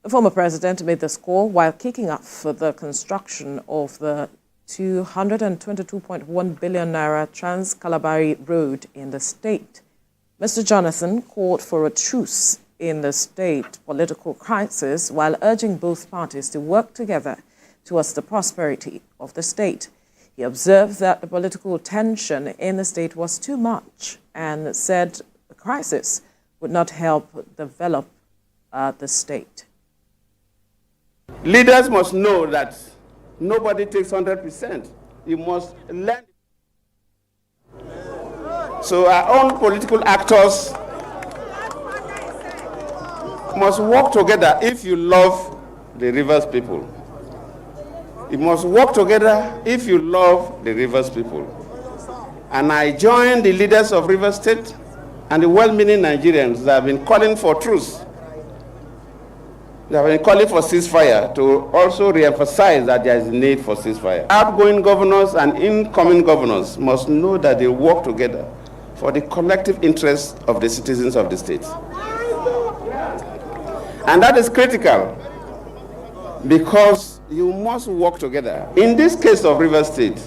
The former president made this call while kicking off the construction of the 222.1 billion naira Trans-Kalabari Road in the state. Mr. Jonathan called for a truce in the state political crisis while urging both parties to work together towards the prosperity of the state. He observed that the political tension in the state was too much and said the crisis would not help develop the state. Leaders must know that nobody takes 100%. You must learn. So our own political actors must work together if you love the Rivers people. You must work together if you love the Rivers people. And I join the leaders of Rivers State and the well-meaning Nigerians that have been calling for truce. They have been calling for ceasefire to also re-emphasize that there is a need for ceasefire. Outgoing governors and incoming governors must know that they work together for the collective interests of the citizens of the state. And that is critical because you must work together. In this case of Rivers State,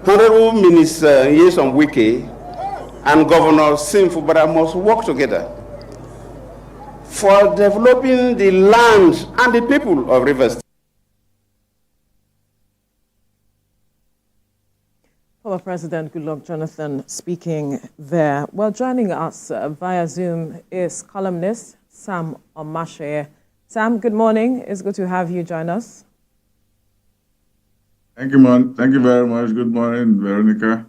Honorable Minister Nyesom Wike and Governor Nyesom Fubara must work together for developing the land and the people of Rivers State. Former President Goodluck Jonathan speaking there. Well, joining us via Zoom is columnist Sam Omashe. Sam, good morning. It's good to have you join us. Thank you, Thank you very much. Good morning, Veronica.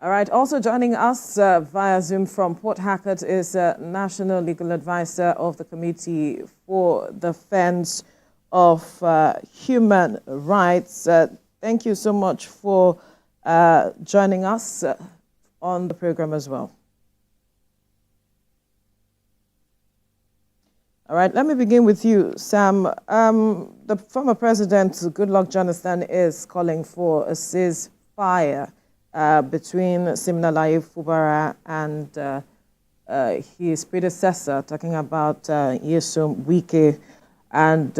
All right. Also joining us via Zoom from Port Harcourt is National Legal Advisor of the Committee for Defense of Human Rights. Thank you so much for joining us on the program as well. All right, let me begin with you, Sam. The former president, Goodluck Jonathan, is calling for a ceasefire between Siminalayi Fubara and his predecessor, talking about Nyesom Wike. And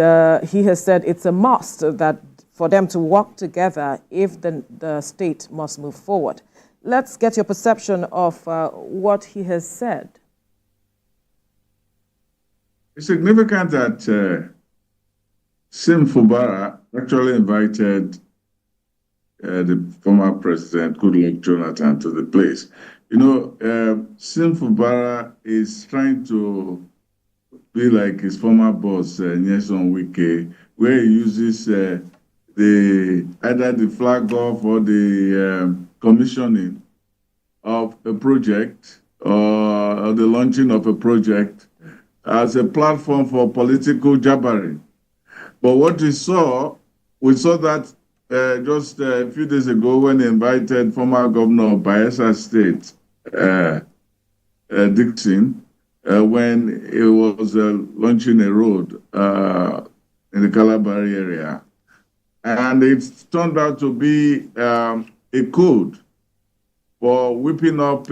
he has said it's a must that for them to work together if the state must move forward. Let's get your perception of what he has said. It's significant that Nyesom Fubara actually invited the former president, Goodluck Jonathan, to the place. You know, Nyesom Fubara is trying to be like his former boss, Nyesom Wike, where he uses either the flag off or the commissioning of a project or the launching of a project as a platform for political jabbering. But what we saw that just a few days ago when he invited former governor of Bayelsa State, Dixon, when he was launching a road in the Kalabari area. And it turned out to be a code for whipping up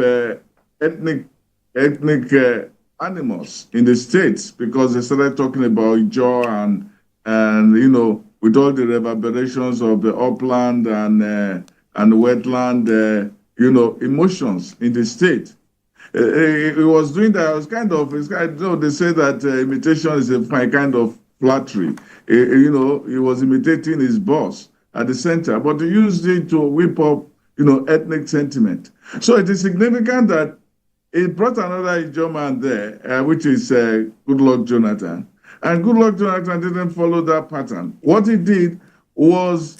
ethnic animals in the states, because they started talking about Ijaw and you know, with all the reverberations of the upland and wetland, you know, emotions in the state. He was doing that. It was kind of, you know, they say that imitation is a kind of flattery. You know, he was imitating his boss at the center, but he used it to whip up, you know, ethnic sentiment. So it is significant that he brought another Ijaw man there, which is Goodluck Jonathan. And Goodluck Jonathan didn't follow that pattern. What he did was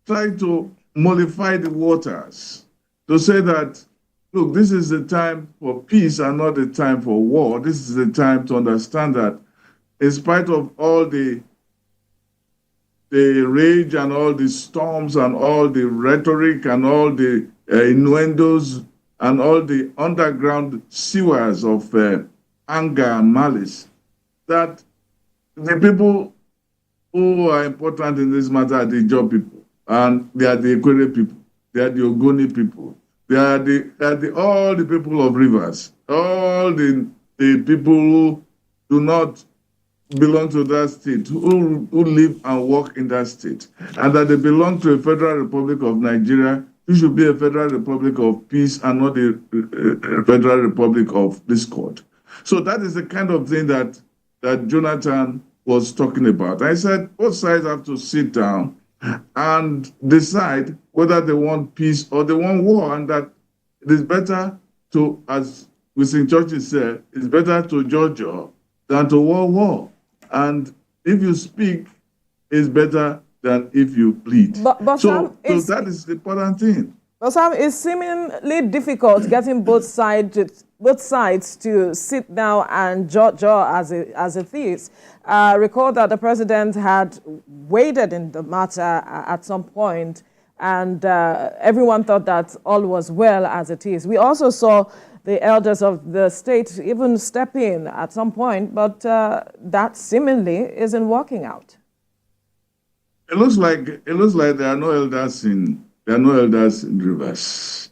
try to mollify the waters, to say that, look, this is the time for peace and not the time for war. This is the time to understand that in spite of all the rage and all the storms and all the rhetoric and all the innuendos and all the underground sewers of anger and malice, that the people who are important in this matter are the Ijaw people, and they are the Ekwere people, they are the Ogoni people, they are all the people of Rivers, all the people who do not belong to that state, who live and work in that state, and that they belong to a Federal Republic of Nigeria, it should be a Federal Republic of peace and not a Federal Republic of discord. So that is the kind of thing that Jonathan was talking about. I said both sides have to sit down and decide whether they want peace or they want war, and that it is better to, as Winston Churchill said, it's better to judge than to war. And if you speak, it's better than if you plead. So that is the important thing. But Sam, it's seemingly difficult getting both sides to sit down and judge as it is. Recall that the president had waded in the matter at some point, and everyone thought that all was well as it is. We also saw the elders of the state even step in at some point, but that seemingly isn't working out. It looks like there are no elders in Rivers.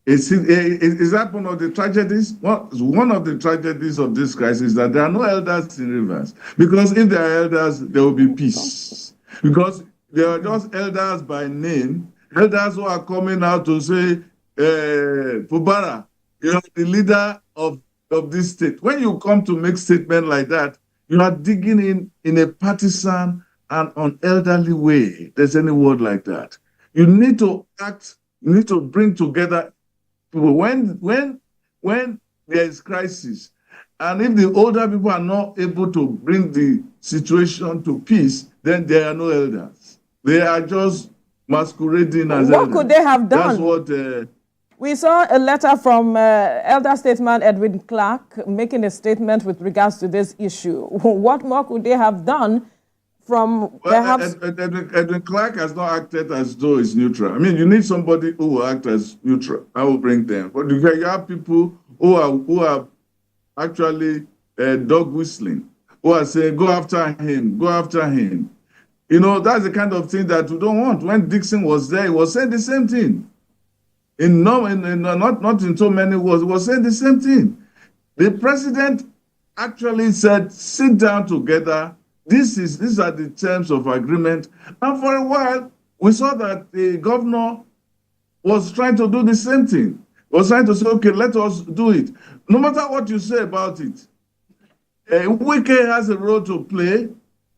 Is that one of the tragedies? Well, one of the tragedies of this crisis is that there are no elders in Rivers. Because if there are elders, there will be peace. Because they are just elders by name, elders who are coming out to say, Fubara, you are the leader of this state. When you come to make statement like that, you are digging in a partisan and unelderly way. There's any word like that. You need to act, you need to bring together people. When there is crisis, and if the older people are not able to bring the situation to peace, then there are no elders. They are just masquerading as elders. What could they have done? That's what... We saw a letter from elder statesman Edwin Clark making a statement with regards to this issue. What more could they have done from perhaps... Edwin Clark has not acted as though he's neutral. I mean, you need somebody who will act as neutral. I will bring them. But you have people who are actually dog whistling, who are saying, go after him, go after him. You know, that's the kind of thing that we don't want. When Dixon was there, he was saying the same thing. Not in so many words, he was saying the same thing. The president actually said, sit down together. These are the terms of agreement. And for a while, we saw that the governor was trying to do the same thing. He was trying to say, okay, let us do it. No matter what you say about it, Wike has a role to play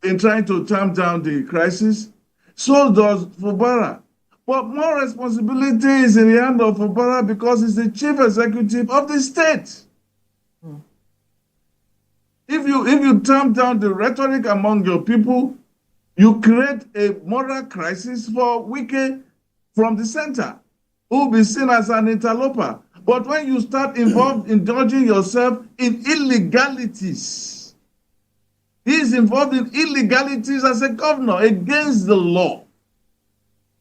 in trying to tamp down the crisis. So does Fubara. But more responsibility is in the hand of Fubara because he's the chief executive of the state. If you tamp down the rhetoric among your people, you create a moral crisis for Wike from the center, who will be seen as an interloper. But when you start indulging yourself in illegalities, he is involved in illegalities as a governor against the law.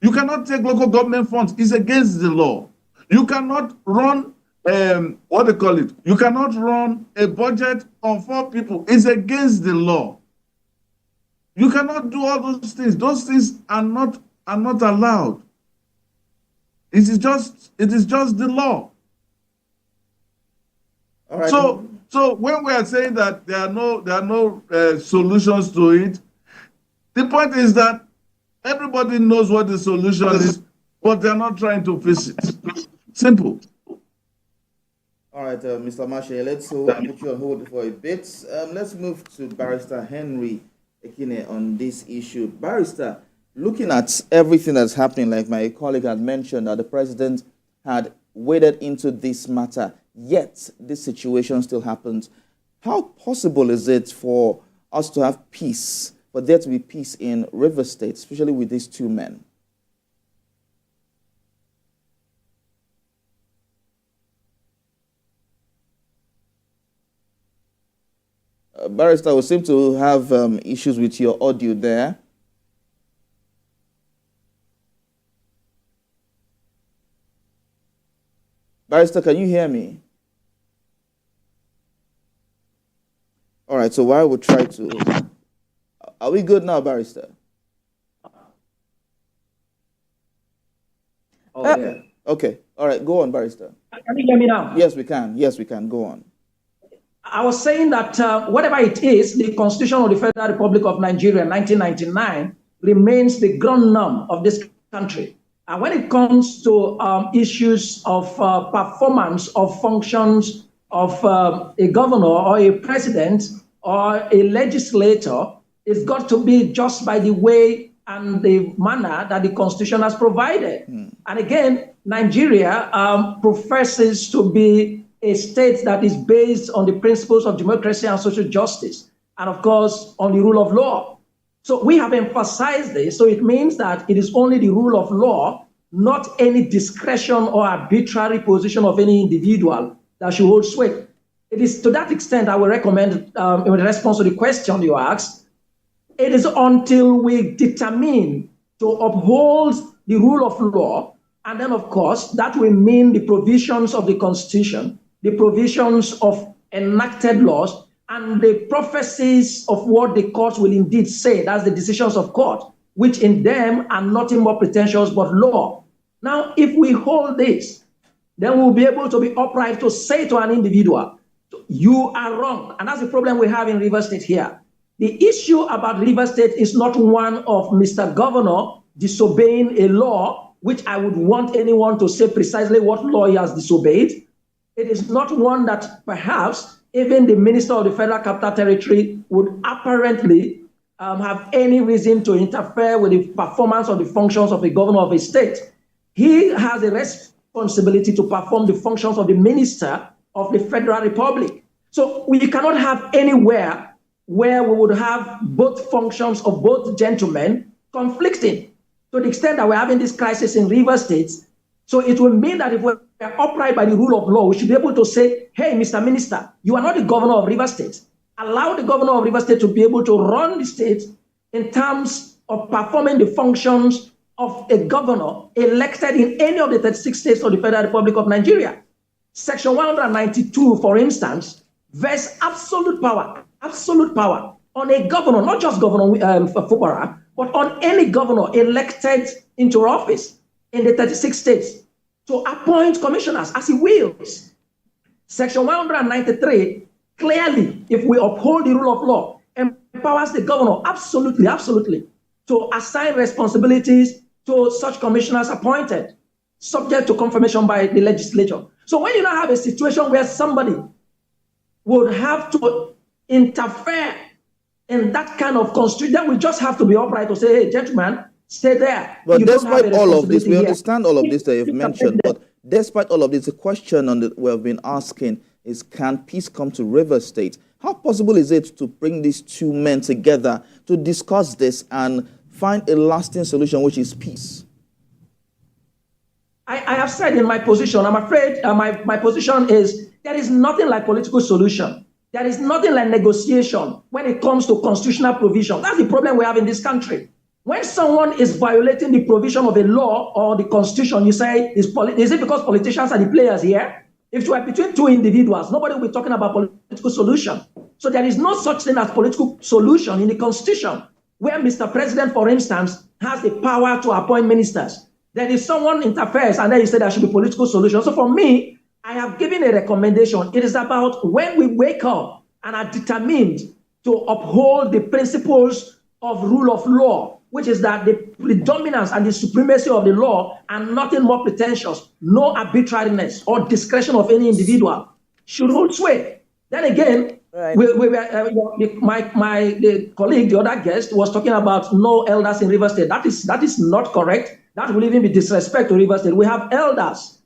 You cannot take local government funds. It's against the law. You cannot run, You cannot run a budget on 4 people. It's against the law. You cannot do all those things. Those things are not allowed. It is just the law. All right. So when we are saying that there are no solutions to it, the point is that everybody knows what the solution is, but they're not trying to fix it. Simple. All right, Mr. Marshall, let's put you on hold for a bit. Let's move to Barrister Henry Ekine on this issue. Barrister, looking at everything that's happening, like my colleague had mentioned, that the president had waded into this matter, yet this situation still happens. How possible is it for us to have peace, for there to be peace in River State, especially with these 2 men? Barrister, we seem to have issues with your audio there. Barrister, can you hear me? All right, so while we try to... Are we good now, Barrister? Oh, yeah. Okay, all right, go on, Barrister. Can you hear me now? Yes, we can. Yes, we can. Go on. I was saying that whatever it is, the Constitution of the Federal Republic of Nigeria, 1999, remains the ground norm of this country. And when it comes to issues of performance of functions of a governor or a president or a legislator, it's got to be just by the way and the manner that the Constitution has provided. And again, Nigeria professes to be a state that is based on the principles of democracy and social justice, and of course, on the rule of law. So we have emphasized this, so it means that it is only the rule of law, not any discretion or arbitrary position of any individual that should hold sway. It is to that extent I will recommend, in response to the question you asked, it is until we determine to uphold the rule of law, and then of course, that will mean the provisions of the Constitution, the provisions of enacted laws, and the prophecies of what the courts will indeed say. That's the decisions of court, which in them are nothing more pretentious but law. Now, if we hold this, then we'll be able to be upright to say to an individual, you are wrong. And that's the problem we have in Rivers State here. The issue about Rivers State is not one of Mr. Governor disobeying a law, which I would want anyone to say precisely what law he has disobeyed. It is not one that perhaps even the Minister of the Federal Capital Territory would apparently have any reason to interfere with the performance of the functions of a governor of a state. He has a responsibility to perform the functions of the Minister of the Federal Republic. So we cannot have anywhere where we would have both functions of both gentlemen conflicting, to the extent that we're having this crisis in Rivers State. So it will mean that if we're upright by the rule of law, we should be able to say, hey, Mr. Minister, you are not the governor of Rivers State. Allow the governor of Rivers State to be able to run the state in terms of performing the functions of a governor elected in any of the 36 states of the Federal Republic of Nigeria. Section 192, for instance, vests absolute power on a governor, not just Governor Fubara, but on any governor elected into office in the 36 states to appoint commissioners as he wills. Section 193 clearly, if we uphold the rule of law, empowers the governor absolutely to assign responsibilities to such commissioners appointed, subject to confirmation by the legislature. So when you now have a situation where somebody would have to interfere in that kind of constitution, then we just have to be upright to say, hey, gentlemen, stay there. But despite all of this, we understand all of this that you've mentioned, but despite all of this, the question we've been asking is, can peace come to Rivers State? How possible is it to bring these two men together to discuss this and find a lasting solution, which is peace? I have said in my position, I'm afraid my position is there is nothing like political solution. There is nothing like negotiation when it comes to constitutional provision. That's the problem we have in this country. When someone is violating the provision of a law or the Constitution, you say, is it because politicians are the players here? If you are between two individuals, nobody will be talking about political solution. So there is no such thing as political solution in the Constitution, where Mr. President, for instance, has the power to appoint ministers. Then if someone interferes and then you say there should be political solution. So for me, I have given a recommendation. It is about when we wake up and are determined to uphold the principles of rule of law, which is that the predominance and the supremacy of the law and nothing more pretentious, no arbitrariness or discretion of any individual should hold sway. Then again, right. The colleague, the other guest, was talking about no elders in Rivers State. That is not correct. That will even be disrespect to Rivers State. We have elders.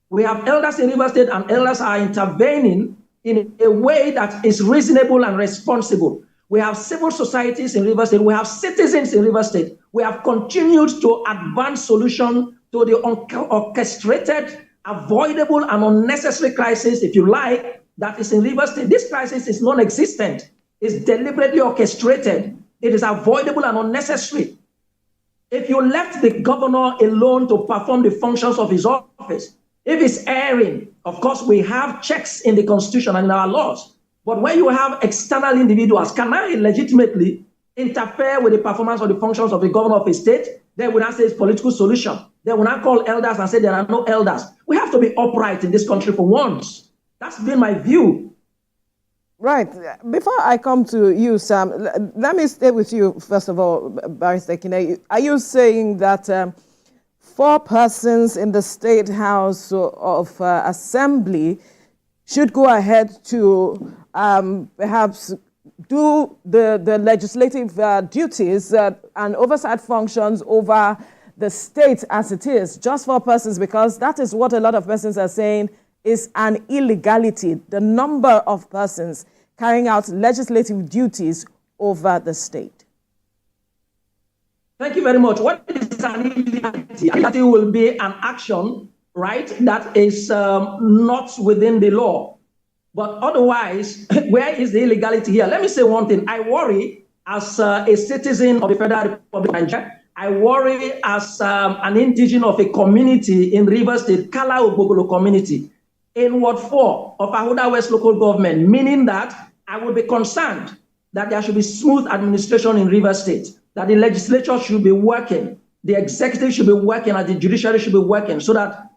We have elders in Rivers State, and elders are intervening in a way that is reasonable and responsible. We have civil societies in Rivers State. We have citizens in Rivers State. We have continued to advance solutions to the orchestrated, avoidable, and unnecessary crisis, if you like, that is in Rivers State. This crisis is non-existent. It's deliberately orchestrated. It is avoidable and unnecessary. If you left the governor alone to perform the functions of his office, if he's erring, of course, we have checks in the Constitution and in our laws. But when you have external individuals, can I legitimately interfere with the performance of the functions of the governor of a state? Then we not say it's political solution. Then we not call elders and say there are no elders. We have to be upright in this country for once. That's been my view. Right. Before I come to you, Sam, let me stay with you, first of all, Barrister Kine. Are you saying that 4 persons in the State House of Assembly should go ahead to perhaps do the legislative duties and oversight functions over the state as it is, just 4 persons, because that is what a lot of persons are saying is an illegality, the number of persons carrying out legislative duties over the state? Thank you very much. What is an illegality? Illegality will be an action, right, that is not within the law. But otherwise, where is the illegality here? Let me say one thing. I worry as a citizen of the Federal Republic of Nigeria. I worry as an indigenous of a community in Rivers State, Kala Ogbogolo community, in Ward 4 of Ahuda West local government, meaning that I would be concerned that there should be smooth administration in Rivers State, that the legislature should be working, the executive should be working, and the judiciary should be working, so that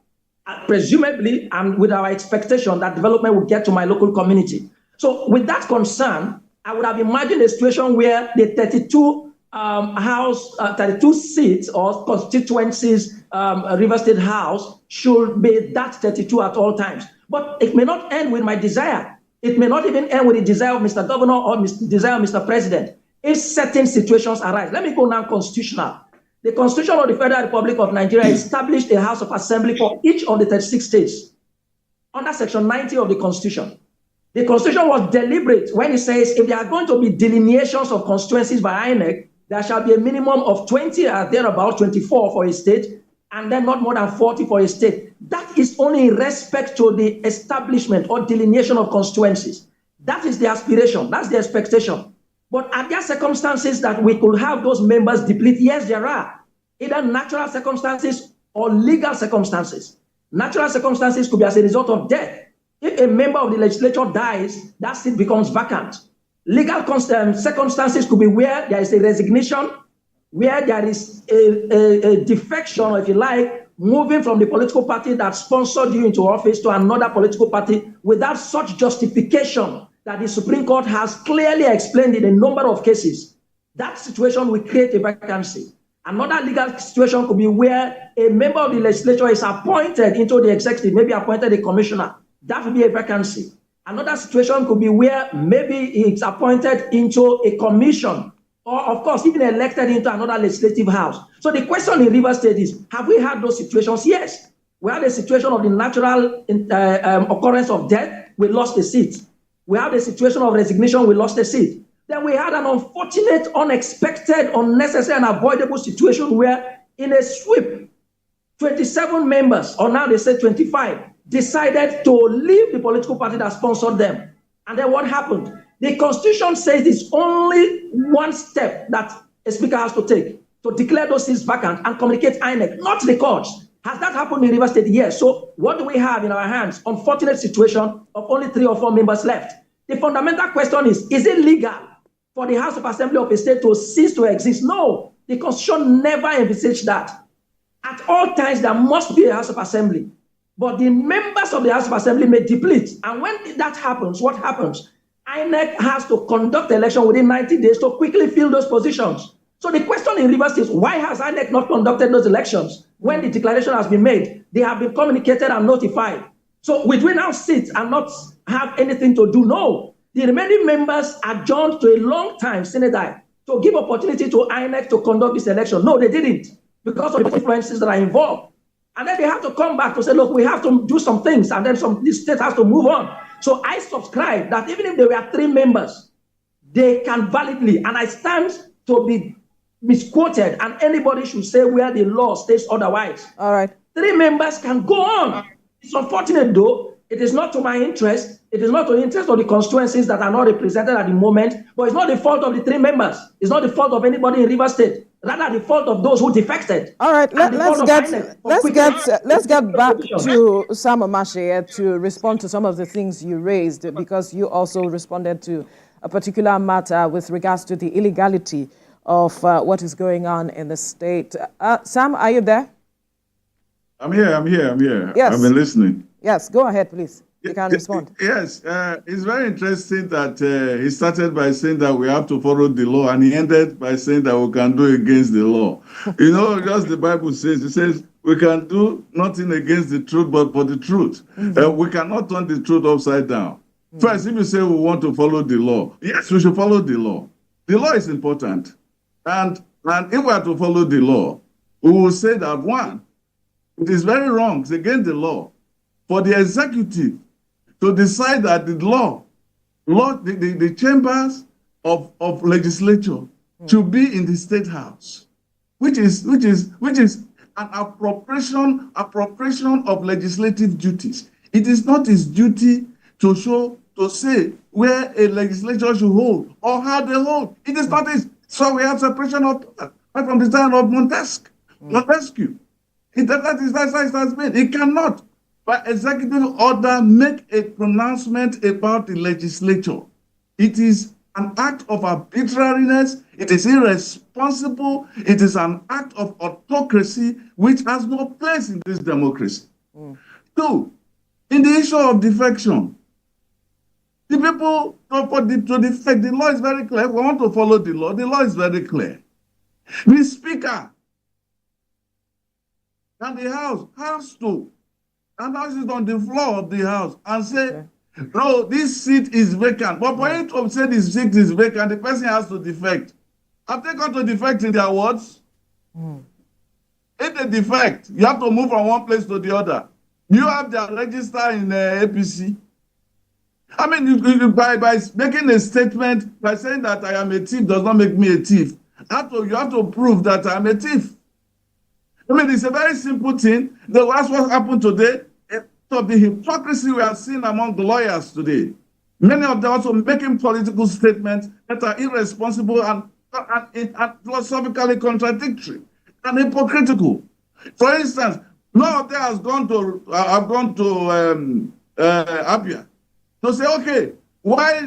presumably, and with our expectation, that development will get to my local community. So with that concern, I would have imagined a situation where the 32 32 seats or constituencies, River State House should be that 32 at all times. But it may not end with my desire. It may not even end with the desire of Mr. Governor or desire of Mr. President. If certain situations arise, let me go now constitutional. The Constitution of the Federal Republic of Nigeria established a House of Assembly for each of the 36 states under Section 90 of the Constitution. The Constitution was deliberate when it says if there are going to be delineations of constituencies by INEC, there shall be a minimum of 20 or thereabout 24 for a state, and then not more than 40 for a state. That is only in respect to the establishment or delineation of constituencies. That is the aspiration, that's the expectation. But are there circumstances that we could have those members deplete? Yes, there are. Either natural circumstances or legal circumstances. Natural circumstances could be as a result of death. If a member of the legislature dies, that seat becomes vacant. Legal circumstances could be where there is a resignation, where there is a defection, or if you like, moving from the political party that sponsored you into office to another political party without such justification that the Supreme Court has clearly explained in a number of cases. That situation will create a vacancy. Another legal situation could be where a member of the legislature is appointed into the executive, maybe appointed a commissioner. That will be a vacancy. Another situation could be where maybe he's appointed into a commission, or of course, even elected into another legislative house. So the question in Rivers State is, have we had those situations? Yes. We had a situation of the natural occurrence of death, we lost the seat. We had a situation of resignation, we lost the seat. Then we had an unfortunate, unexpected, unnecessary, and avoidable situation where in a sweep, 27 members, or now they say 25, decided to leave the political party that sponsored them. And then what happened? The Constitution says it's only one step that a speaker has to take to declare those seats vacant and communicate INEC, not the courts. Has that happened in Rivers State? Yes. So what do we have in our hands? Unfortunate situation of only 3 or 4 members left. The fundamental question is it legal for the House of Assembly of a state to cease to exist? No. The Constitution never envisaged that. At all times, there must be a House of Assembly. But the members of the House of Assembly may deplete. And when that happens, what happens? INEC has to conduct the election within 90 days to quickly fill those positions. So the question in Rivers is, why has INEC not conducted those elections? When the declaration has been made, they have been communicated and notified. So would we now sit and not have anything to do? No. The remaining members adjourned to a long time, Senator, to give opportunity to INEC to conduct this election. No, they didn't, because of the influences that are involved. And then they have to come back to say, look, we have to do some things, and then this state has to move on. So I subscribe that even if there were 3 members, they can validly, and I stand to be misquoted, and anybody should say where the law states otherwise. All right. 3 members can go on. It's unfortunate, though. It is not to my interest. It is not to the interest of the constituencies that are not represented at the moment. But it's not the fault of the 3 members. It's not the fault of anybody in Rivers State. Rather, the fault of those who defected. All right. Let's get back to Sam Omashe to respond to some of the things you raised, because you also responded to a particular matter with regards to the illegality of what is going on in the state. Sam, are you there? I'm here. Yes. I've been listening. Yes, go ahead, please. You can respond. Yes, it's very interesting that he started by saying that we have to follow the law, and he ended by saying that we can do against the law. You know, just the Bible says, it says, we can do nothing against the truth, but for the truth. We cannot turn the truth upside down. First, if you say we want to follow the law, yes, we should follow the law. The law is important. And if we are to follow the law, we will say that, one, it is very wrong, it's against the law, for the executive to decide that the the chambers of legislature should be in the state house, which is an appropriation of legislative duties. It is not his duty to say where a legislature should hold or how they hold. It is not his. So we have separation of right from the time of Montesquieu. That's how it has been. It cannot, by executive order, make a pronouncement about the legislature. It is an act of arbitrariness. It is irresponsible. It is an act of autocracy which has no place in this democracy. Two, in the issue of defection, the people to defect, the law is very clear. If we want to follow the law is very clear. The speaker and the house has to announce it on the floor of the house and say, no, this seat is vacant. But for him to say this seat is vacant, the person has to defect. Have they got to defect in their words? If they defect, you have to move from one place to the other. You have their register in APC. I mean, by making a statement, by saying that I am a thief does not make me a thief. You have to prove that I'm a thief. I mean, it's a very simple thing. That's what happened today. Of the hypocrisy we are seeing among the lawyers today. Many of them also making political statements that are irresponsible and philosophically contradictory and hypocritical. For instance, none of them have gone to Abia to say, okay, why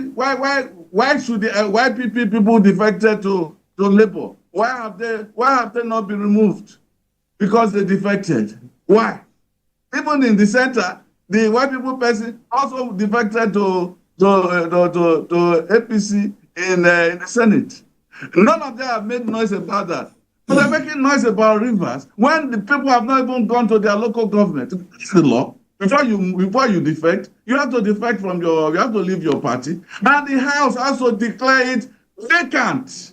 should the people defected to Labour? Why have they not been removed? Because they defected. Why? Even in the center, the white people person also defected to APC in the Senate. None of them have made noise about that. But they're making noise about Rivers when the people have not even gone to their local government. It's the law. Before you defect, you have to defect from you have to leave your party. And the House also declare it vacant.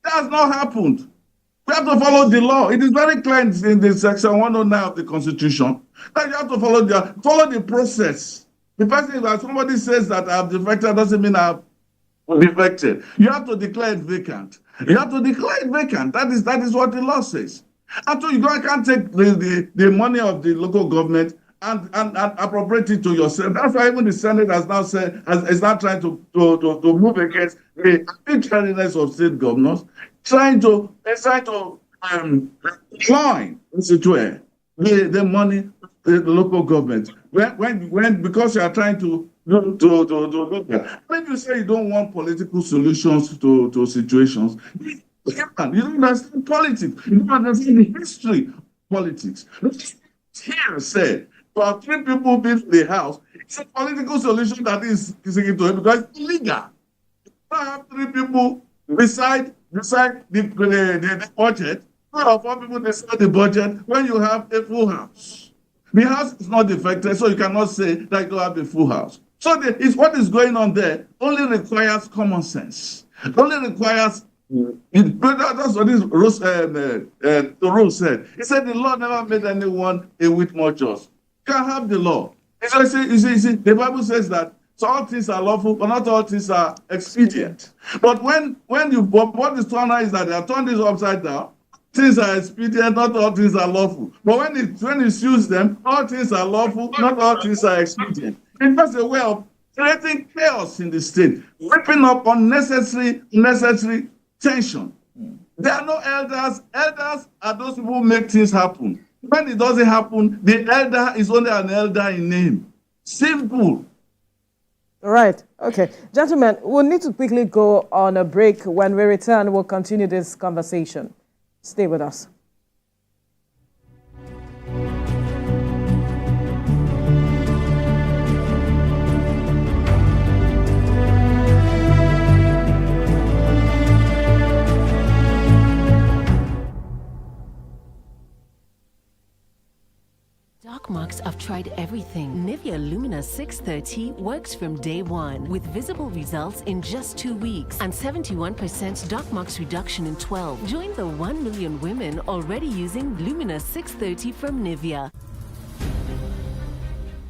That has not happened. We have to follow the law. It is very clear in the section 109 of the Constitution that you have to follow the process. The person that somebody says that I have defected doesn't mean I have defected. You have to declare it vacant. You have to declare it vacant. That is what the law says. And so you can't take the money of the local government and appropriate it to yourself. That's why even the Senate has now said is now trying to move against the arbitrariness of state governors, trying to decline the money the local government when because you are trying to look at. When you say you don't want political solutions to situations, you don't understand politics. You don't understand the history of politics. Here said, for 3 people build the house, it's a political solution that is given to it because it's illegal. You have 3 people decide the budget. 3 or 4 people decide the budget when you have a full house. The house is not defected, so you cannot say that you don't have a full house. So what is going on there only requires common sense. Only requires that's what this Thoreau said. He said the law never made anyone a whit more just. You can have the law. You see, the Bible says that so all things are lawful, but not all things are expedient. But when what is turned out is that they are turned this upside down. Things are expedient, not all things are lawful. But when it suits them, all things are lawful, not all things are expedient. It's just a way of creating chaos in the state, ripping up unnecessary tension. There are no elders. Elders are those people who make things happen. When it doesn't happen, the elder is only an elder in name. Simple. All right. Okay. Gentlemen, we'll need to quickly go on a break. When we return, we'll continue this conversation. Stay with us. Dock marks have tried everything. Nivea Lumina 630 works from day one with visible results in just 2 weeks and 71% dock marks reduction in 12. Join the 1 million women already using Lumina 630 from Nivea.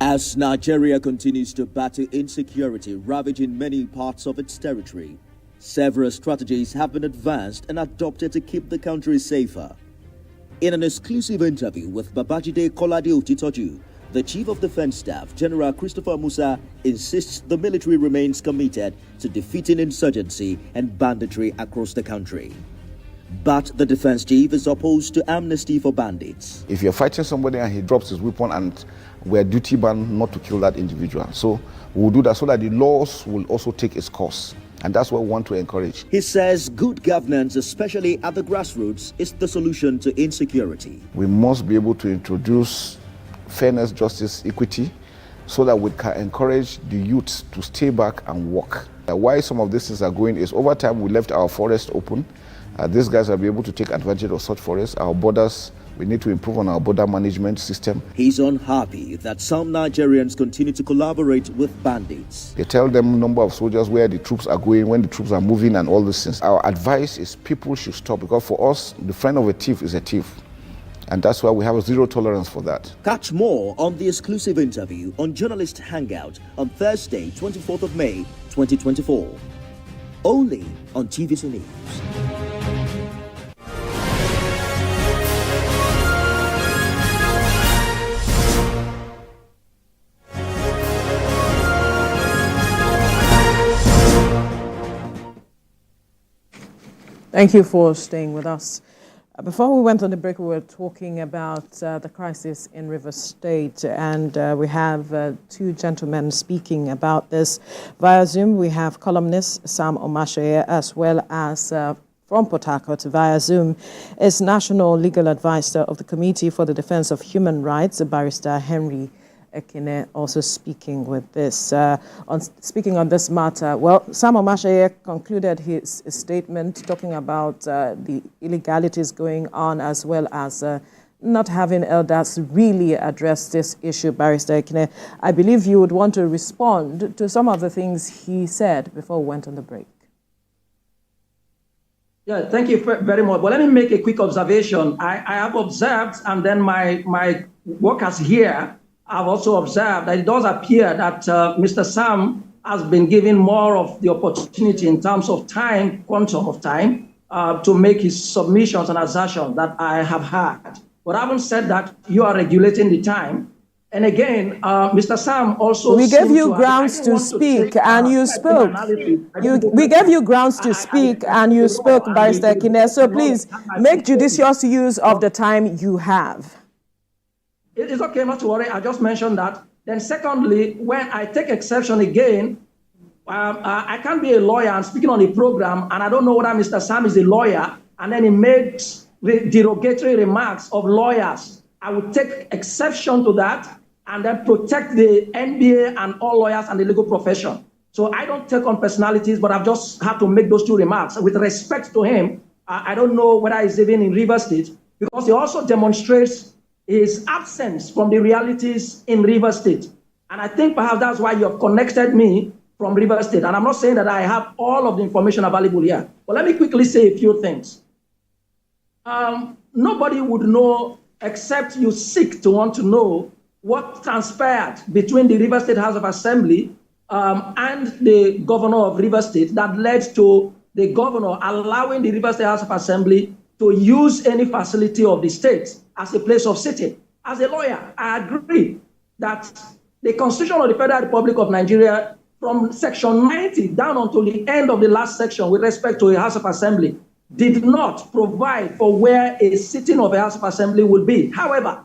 As Nigeria continues to battle insecurity ravaging many parts of its territory, several strategies have been advanced and adopted to keep the country safer. In an exclusive interview with Babajide Kolade Otitoju, the Chief of Defense Staff, General Christopher Musa, insists the military remains committed to defeating insurgency and banditry across the country. But the defense chief is opposed to amnesty for bandits. If you're fighting somebody and he drops his weapon and we're duty bound not to kill that individual. So we'll do that so that the laws will also take its course. And that's what we want to encourage. He says good governance, especially at the grassroots, is the solution to insecurity. We must be able to introduce fairness, justice, equity, so that we can encourage the youth to stay back and work. Why some of these things are going is over time we left our forest open. These guys will be able to take advantage of such forests. Our borders, we need to improve on our border management system. He's unhappy that some Nigerians continue to collaborate with bandits. They tell them number of soldiers, where the troops are going, when the troops are moving and all these things. Our advice is people should stop, because for us, the friend of a thief is a thief. And that's why we have a zero tolerance for that. Catch more on the exclusive interview on Journalist Hangout on Thursday, 24th of May, 2024. Only on TVC News. Thank you for staying with us. Before we went on the break, we were talking about the crisis in Rivers State, and we have two gentlemen speaking about this. Via Zoom, we have columnist Sam Omashoye, as well as from Port Harcourt via Zoom is National Legal Advisor of the Committee for the Defense of Human Rights, Barrister Henry Ekine, also speaking with this, speaking on this matter. Well, Sam Omashoye concluded his statement talking about the illegalities going on, as well as not having elders really address this issue. Barrister Ekine, I believe you would want to respond to some of the things he said before we went on the break. Yeah, thank you very much. Well, let me make a quick observation. I have observed, and then my workers here have also observed that it does appear that Mr. Sam has been given more of the opportunity in terms of time, quantum of time, to make his submissions and assertions that I have had. But having said that, you are regulating the time. And again, Mr. Sam also... We gave you grounds to speak, and you spoke. We gave you grounds to speak, and you spoke, Barrister Ekine. So please, make judicious use of the time you have. It's okay, not to worry. I just mentioned that. Then secondly, when I take exception again, I can't be a lawyer and speaking on a program, and I don't know whether Mr. Sam is a lawyer, and then he makes derogatory remarks of lawyers. I would take exception to that and then protect the NBA and all lawyers and the legal profession. So I don't take on personalities, but I've just had to make those two remarks. With respect to him, I don't know whether he's even in Rivers State, because he also demonstrates his absence from the realities in Rivers State. And I think perhaps that's why you have connected me from Rivers State. And I'm not saying that I have all of the information available here, but let me quickly say a few things. Nobody would know except you seek to want to know what transpired between the Rivers State House of Assembly and the governor of Rivers State that led to the governor allowing the Rivers State House of Assembly to use any facility of the state as a place of sitting. As a lawyer, I agree that the Constitution of the Federal Republic of Nigeria, from Section 90 down until the end of the last section with respect to a House of Assembly, did not provide for where a sitting of a House of Assembly would be. However,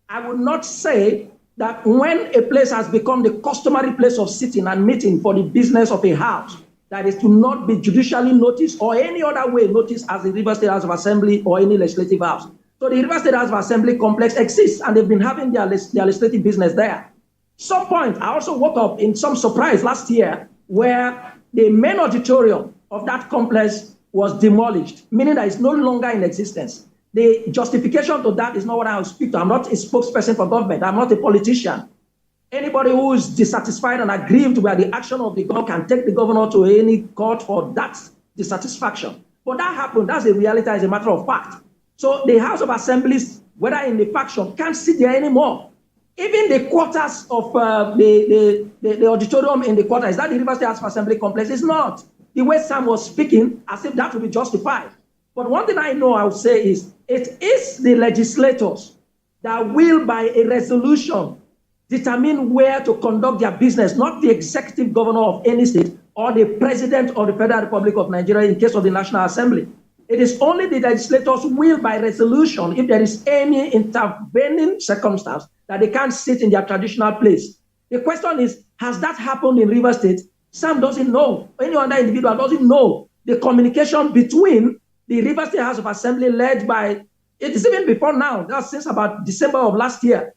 I would not say that when a place has become the customary place of sitting and meeting for the business of a house, that is to not be judicially noticed or any other way noticed as the Rivers State House of Assembly or any legislative house. So the Rivers State House of Assembly complex exists, and they've been having their legislative business there. Some point, I also woke up in some surprise last year where the main auditorium of that complex was demolished, meaning that it's no longer in existence. the justification to that is not what I will speak to. I'm not a spokesperson for government. I'm not a politician. Anybody who is dissatisfied and aggrieved by the action of the governor can take the governor to any court for that dissatisfaction. But that happened. That's a reality, as a matter of fact. So the House of Assemblies, whether in the faction, can't sit there anymore. Even the quarters of the auditorium in the quarter, is that the River State House of Assembly complex? It's not. The way Sam was speaking, as if that would be justified. But one thing I know I would say is, it is the legislators that will, by a resolution, determine where to conduct their business, not the executive governor of any state or the president of the Federal Republic of Nigeria in case of the National Assembly. It is only the legislators will, by resolution, if there is any intervening circumstance, that they can't sit in their traditional place. The question is, has that happened in River State? Sam doesn't know. Any other individual doesn't know. The communication between the River State House of Assembly, led by, it is even before now, that's since about December of last year,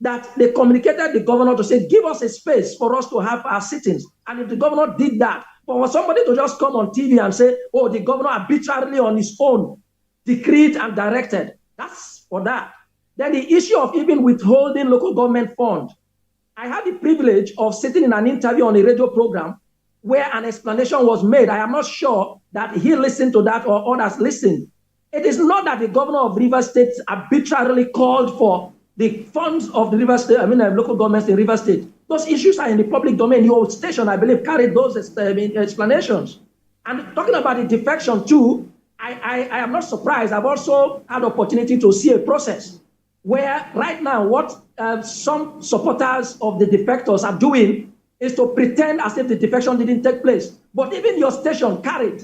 that they communicated the governor to say, give us a space for us to have our sittings. And if the governor did that, for somebody to just come on TV and say, oh, the governor arbitrarily on his own decreed and directed, that's for that. Then the issue of even withholding local government funds. I had the privilege of sitting in an interview on a radio program where an explanation was made. I am not sure that he listened to that or others listened. It is not that the governor of River State arbitrarily called for the funds of the River State, local governments in River State. Those issues are in the public domain. Your station, I believe, carried those explanations. And talking about the defection too, I am not surprised. I've also had opportunity to see a process where right now what some supporters of the defectors are doing is to pretend as if the defection didn't take place. But even your station carried.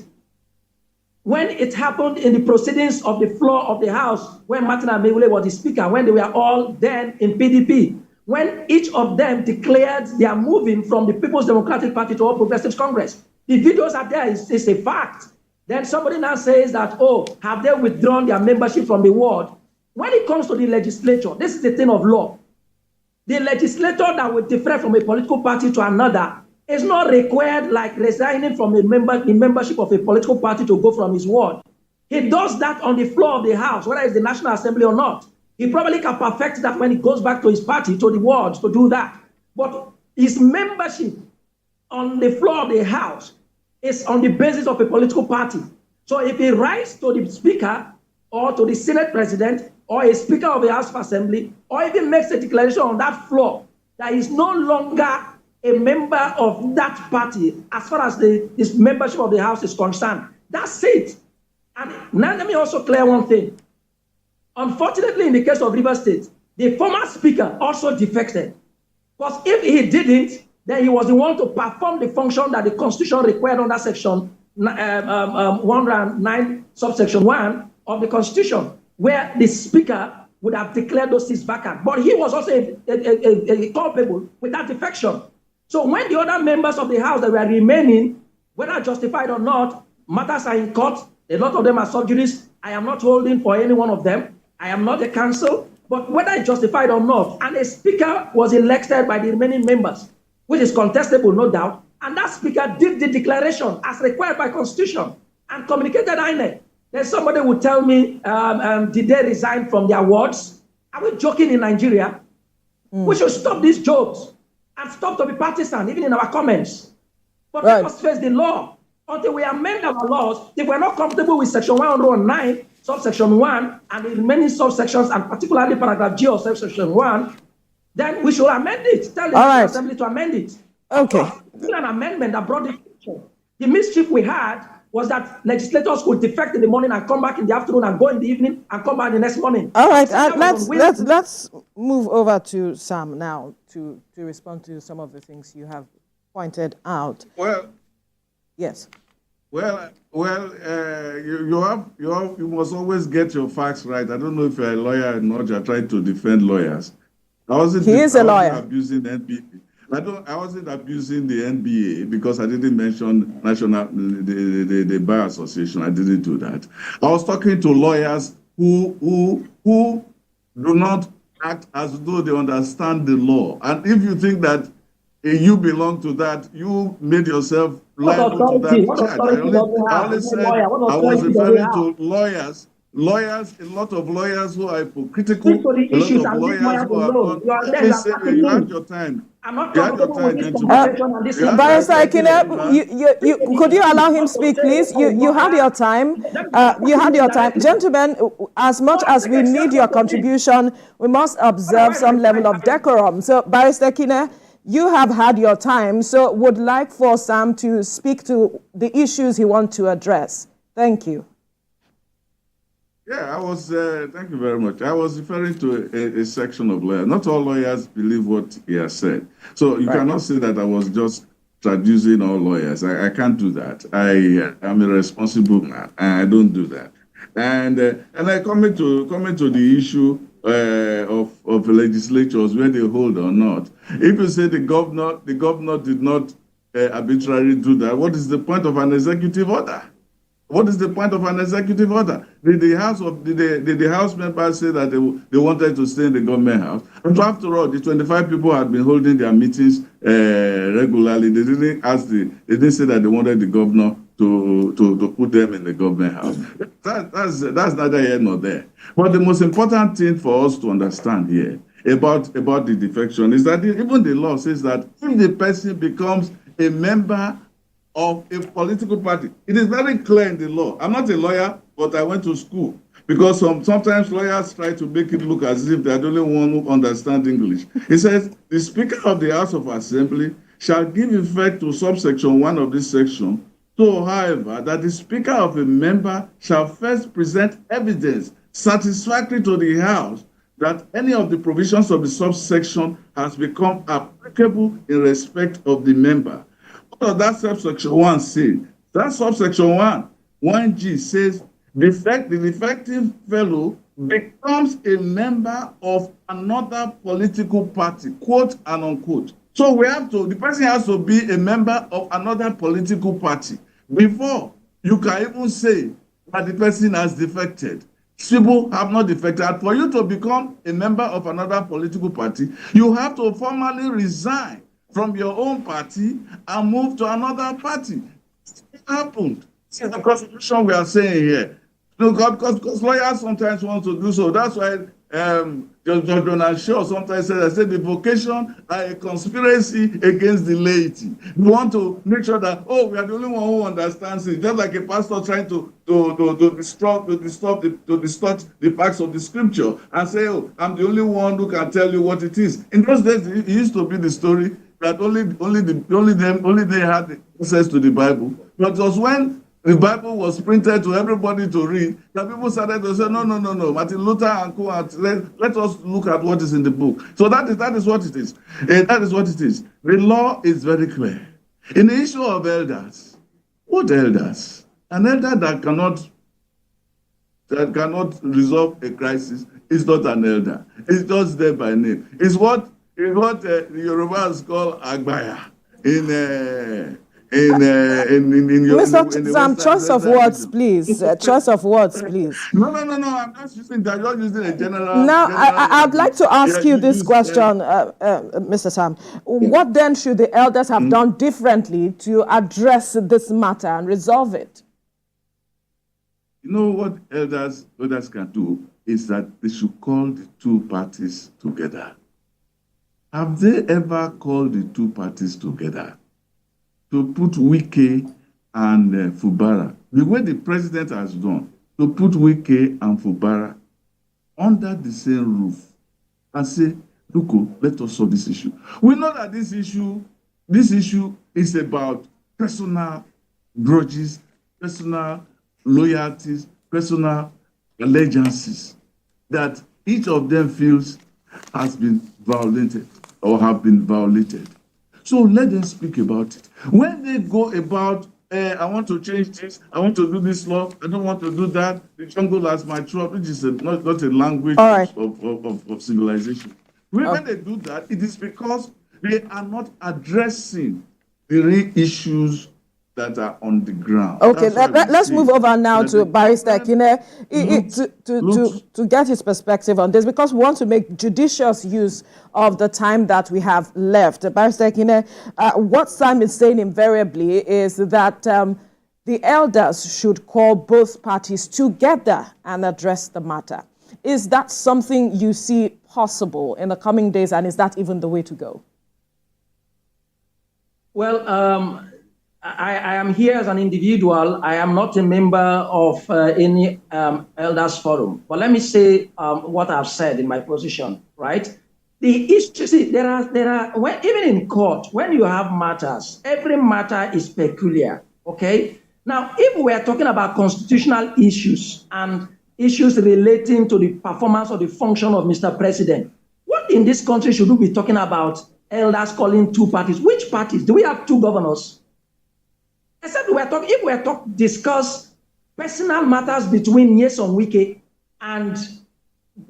When it happened in the proceedings of the floor of the House, when Martin Amewule was the speaker, when they were all then in PDP, when each of them declared they are moving from the People's Democratic Party to All Progressives Congress, the videos are there, it's a fact. Then somebody now says that, oh, have they withdrawn their membership from the ward? When it comes to the legislature, this is the thing of law. The legislator that will differ from a political party to another is not required like resigning from the membership of a political party to go from his ward. He does that on the floor of the House, whether it's the National Assembly or not. He probably can perfect that when he goes back to his party, to the wards, to do that. But his membership on the floor of the House is on the basis of a political party. So if he writes to the Speaker or to the Senate President or a Speaker of the House of Assembly, or even makes a declaration on that floor that is no longer a member of that party as far as his membership of the House is concerned, that's it. And now let me also clear one thing. Unfortunately, in the case of River State, the former Speaker also defected. Because if he didn't, then he was the one to perform the function that the Constitution required under Section 109, subsection 1 of the Constitution, where the Speaker would have declared those seats vacant. But he was also a culpable with that defection. So when the other members of the House that were remaining, whether justified or not, matters are in court. A lot of them are sub judice. I am not holding for any one of them. I am not a counsel. But whether it's justified or not, and a speaker was elected by the remaining members, which is contestable, no doubt, and that speaker did the declaration as required by Constitution and communicated INEC. Then somebody would tell me, did they resign from their wards? Are we joking in Nigeria? We should stop these jokes and stop to be partisan, even in our comments. But let us face the law. Until we amend our laws, if we're not comfortable with Section 109, subsection 1, and the remaining subsections, and particularly paragraph G of subsection 1, then we should amend it. Tell the Assembly to amend it. Okay. Even an amendment that brought the mischief we had was that legislators could defect in the morning and come back in the afternoon and go in the evening and come back the next morning. All right, let's move over to Sam now to respond to some of the things you have pointed out. Well, yes. Well, you must always get your facts right. I don't know if you're a lawyer or not. You're trying to defend lawyers. He is a lawyer. Abusing NBA. I wasn't abusing the NBA because I didn't mention the Bar Association. I didn't do that. I was talking to lawyers who do not act as though they understand the law. And if you think that you belong to that, you made yourself liable to that charge. I only said I was referring to lawyers lawyers, a lot of lawyers who are hypocritical, Speak for the a lot issues of and leave lawyers lawyers who have alone. gone. You are Let there, me you are say, attacking you me. had your time. I'm not You had your comfortable with time, this gentlemen. conversation and this You had Barrister your time, Akine, could you allow him speak, please? You had your time. You had your time. Gentlemen, as much as we need your contribution, we must observe some level of decorum. So, Barrister Akine, you have had your time, so would like for Sam to speak to the issues he wants to address. Thank you. Yeah, I was, thank you very much. I was referring to a section of lawyers. Not all lawyers believe what he has said. So you cannot say that I was just traducing all lawyers. I can't do that. I am a responsible man, and I don't do that. And I coming to the issue of legislatures, where they hold or not. If you say the governor did not arbitrarily do that, what is the point of an executive order? What is the point of an executive order? Did the House members say that they wanted to stay in the government house? But after all, the 25 people had been holding their meetings regularly. They didn't say that they wanted the governor to put them in the government house. That's neither here nor there. But the most important thing for us to understand here about the defection is that even the law says that if the person becomes a member of a political party, it is very clear in the law. I'm not a lawyer, but I went to school, because sometimes lawyers try to make it look as if they're the only one who understands English. It says, the Speaker of the House of Assembly shall give effect to subsection 1 of this section, so, however, that the Speaker of a member shall first present evidence satisfactory to the House that any of the provisions of the subsection has become applicable in respect of the member. What does that subsection 1 say? That subsection 1G says, the defective fellow becomes a member of another political party, quote and unquote. So the person has to be a member of another political party before you can even say that the person has defected. People have not defected. And for you to become a member of another political party, you have to formally resign from your own party and move to another party. It happened. See the constitution we are saying here. Because lawyers sometimes want to do so. That's why Judge Donald Shaw sometimes said the vocation are a conspiracy against the laity. We want to make sure that, we are the only one who understands it. Just like a pastor trying to distort the facts of the scripture and say, I'm the only one who can tell you what it is. In those days, it used to be the story that only they had access to the Bible. But it was when the Bible was printed to everybody to read that people started to say, no. Martin Luther and co. Let us look at what is in the book. So that is what it is. That is what it is. The law is very clear. In the issue of elders, what elders? An elder that cannot resolve a crisis is not an elder. It's just there by name. It's what the Yorubas call Agbaya Mr. Sam, choice of words, please. Choice of words, please. No. I'm just using that. You're using a general. Now, I'd like to ask you this question, Mr. Sam. What then should the elders have done differently to address this matter and resolve it? You know what elders can do is that they should call the two parties together. Have they ever called the two parties together to put Wike and Fubara, the way the president has done, to put Wike and Fubara under the same roof and say, look, let us solve this issue. We know that this issue is about personal grudges, personal loyalties, personal allegiances that each of them feels has been violated or have been violated. So let them speak about it. When they go about, I want to change this, I want to do this law, I don't want to do that, the jungle has my throat, which is not a language of civilization. When they do that, it is because they are not addressing the real issues that are on the ground. Okay, let's move over now to Barrister Akine to get his perspective on this, because we want to make judicious use of the time that we have left. Barrister Akine, what Sam is saying invariably is that the elders should call both parties together and address the matter. Is that something you see possible in the coming days, and is that even the way to go? Well, I am here as an individual. I am not a member of any elders forum. But let me say what I've said in my position, right? The issue, see, there are even in court, when you have matters, every matter is peculiar, okay? Now, if we are talking about constitutional issues and issues relating to the performance or the function of Mr. President, what in this country should we be talking about elders calling two parties? Which parties? Do we have two governors? Except if we are talking, discuss personal matters between Nyesom Wike and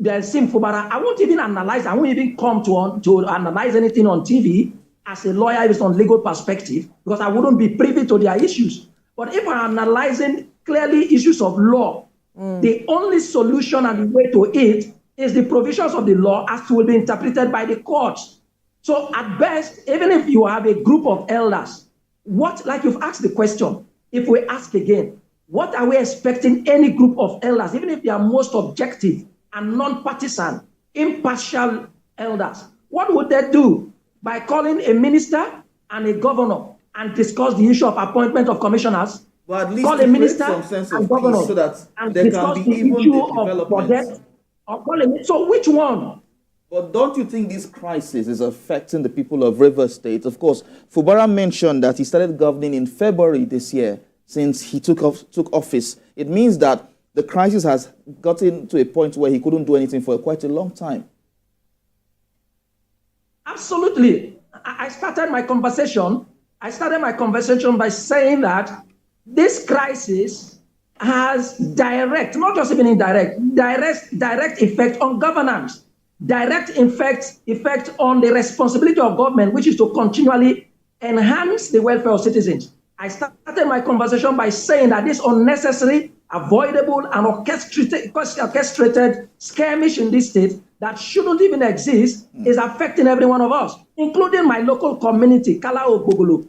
Nyesom Fubara, I won't even analyze, I won't even come to analyze anything on TV as a lawyer based on legal perspective, because I wouldn't be privy to their issues. But if we're analyzing clearly issues of law, the only solution and the way to it is the provisions of the law as to will be interpreted by the courts. So at best, even if you have a group of elders, what, like you've asked the question, if we ask again, what are we expecting any group of elders, even if they are most objective and non-partisan, impartial elders, what would they do by calling a minister and a governor and discuss the issue of appointment of commissioners? But at least call a minister some sense and of governor peace so that and there discuss can be the even issue the of developments. budget or calling. So which one? But don't you think this crisis is affecting the people of Rivers State? Of course, Fubara mentioned that he started governing in February this year. Since he took office, it means that the crisis has gotten to a point where he couldn't do anything for quite a long time. Absolutely. I started my conversation by saying that this crisis has direct, not just even indirect, direct effect on governance, direct effect on the responsibility of government, which is to continually enhance the welfare of citizens. I started my conversation by saying that this unnecessary, avoidable, and orchestrated skirmish in this state that shouldn't even exist is affecting every one of us, including my local community, Kalao Bogolo.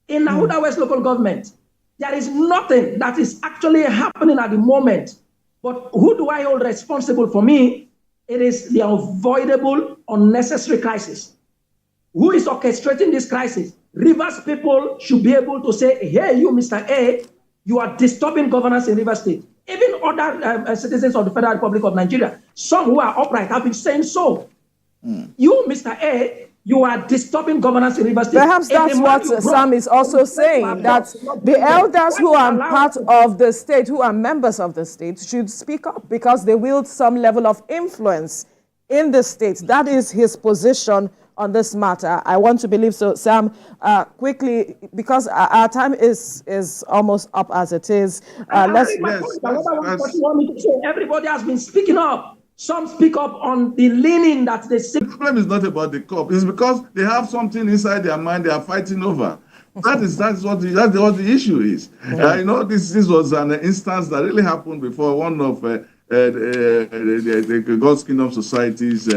In Nahuda West local government, there is nothing that is actually happening at the moment. But who do I hold responsible? For me, it is the avoidable, unnecessary crisis. Who is orchestrating this crisis? Rivers people should be able to say, hey, you, Mr. A, you are disturbing governance in Rivers State. Even other citizens of the Federal Republic of Nigeria, some who are upright have been saying so. You, Mr. A, you are disturbing governance in Rivers State. Perhaps that's what Sam is also saying, that the elders who are part of the state, who are members of the state, should speak up because they wield some level of influence in the state. That is his position on this matter. I want to believe so. Sam, quickly, because our time is almost up as it is. Everybody has been speaking up. Some speak up on the leaning that they see. The problem is not about the COP. It's because they have something inside their mind they are fighting over. That's what the issue is. You know, this was an instance that really happened before. One of the God's Kingdom Society's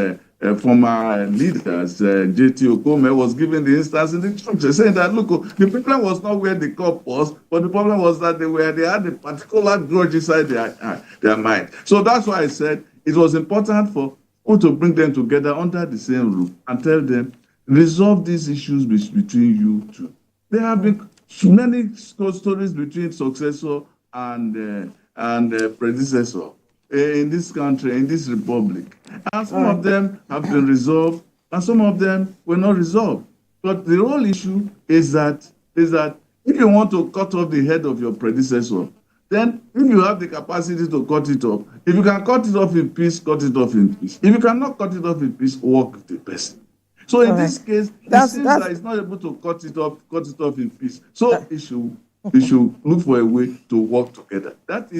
former leaders, J.T. Okome, was given the instance in the church, saying that, look, the problem was not where the cup was, but the problem was that they had a particular grudge inside their mind. So that's why I said it was important for us to bring them together under the same roof and tell them, resolve these issues between you two. There have been many stories between successor and predecessor in this country, in this republic. And some of them have been resolved, and some of them were not resolved. But the whole issue is that if you want to cut off the head of your predecessor, then if you have the capacity to cut it off, if you can cut it off in peace, cut it off in peace. If you cannot cut it off in peace, work with the person. So in this case, it seems that it's not able to cut it off in peace. So we should look for a way to work together. That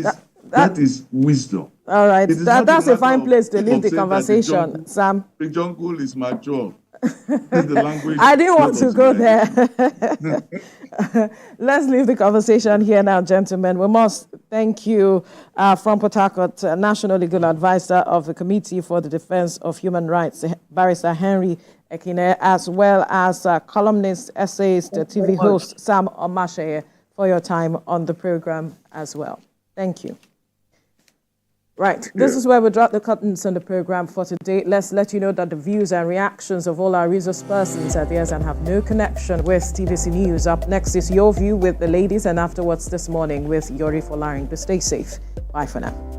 is wisdom. All right, that's a fine place to leave the conversation, Sam. The jungle is mature. The language I didn't want to go there. Let's leave the conversation here now, gentlemen. We must thank you from Port Harcourt, National Legal Advisor of the Committee for the Defense of Human Rights, Barrister Henry Ekine, as well as columnist, essayist, TV host Sam Omashe, for your time on the program as well. Thank you. Right, this is where we drop the curtains on the program for today. Let's let you know that the views and reactions of all our resource persons are theirs and have no connection with TVC News. Up next is Your View with the ladies, and afterwards this morning with Yori Folarin. Stay safe. Bye for now.